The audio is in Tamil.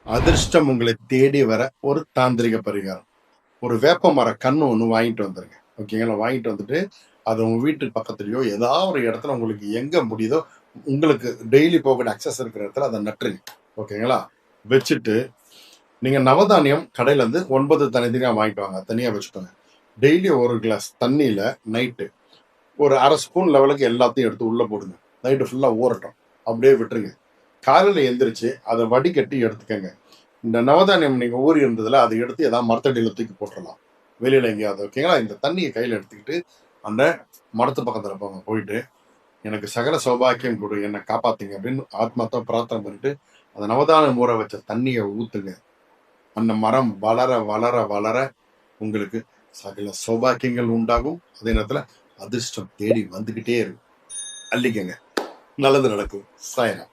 அதிர்ஷ்டம் உங்களை தேடி வர ஒரு தாந்திரிக பரிகாரம். ஒரு வேப்ப மர கண்ணு ஒண்ணு வாங்கிட்டு வந்துருங்க. ஓகேங்களா? வாங்கிட்டு வந்துட்டு, அத உங்க வீட்டு பக்கத்துலயோ, ஏதாவது ஒரு இடத்துல உங்களுக்கு எங்க முடியுதோ, உங்களுக்கு டெய்லி போகக்கூடிய அக்சஸ் இருக்கிற இடத்துல அத நட்டுருங்க. ஓகேங்களா? வச்சுட்டு, நீங்க நவதானியம் கடையில இருந்து 9 தனித்தனியா வாங்கிட்டு வாங்க. தனியா வச்சுக்கோங்க. டெய்லி 1 கிளாஸ் தண்ணீல நைட்டு ஒரு 1/2 ஸ்பூன் லெவலுக்கு எல்லாத்தையும் எடுத்து உள்ள போடுங்க. நைட்டு ஃபுல்லா ஊறட்டும். அப்படியே விட்டுருங்க. காலையில எந்திரிச்சு அத வடிகட்டி எடுத்துக்கங்க. இந்த நவதானியம் நீங்க ஊறி இருந்ததுல அதை எடுத்து ஏதாவது மரத்தடியில தூக்கி போட்டுறலாம். வெளியில எங்கேயாவது. ஓகேங்களா? இந்த தண்ணிய கையில எடுத்துக்கிட்டு, அந்த மரத்து பக்கத்துல போங்க. போயிட்டு, "எனக்கு சகல சௌபாக்கியம் குடு. என்ன காப்பாத்துங்க" அப்படின்னு ஆத்மார்த்தமா பிரார்த்தனை பண்ணிட்டு, அந்த நவதானியம் ஊற வச்ச தண்ணிய ஊத்துங்க. அந்த மரம் வளர, வளர, வளர உங்களுக்கு சகல சௌபாக்கியங்கள் உண்டாகும். அதே நேரத்துல அதிர்ஷ்டம் தேடி வந்துகிட்டே இருக்கும். அள்ளிக்கங்க. நல்லது நடக்கும். சாய்ராம்.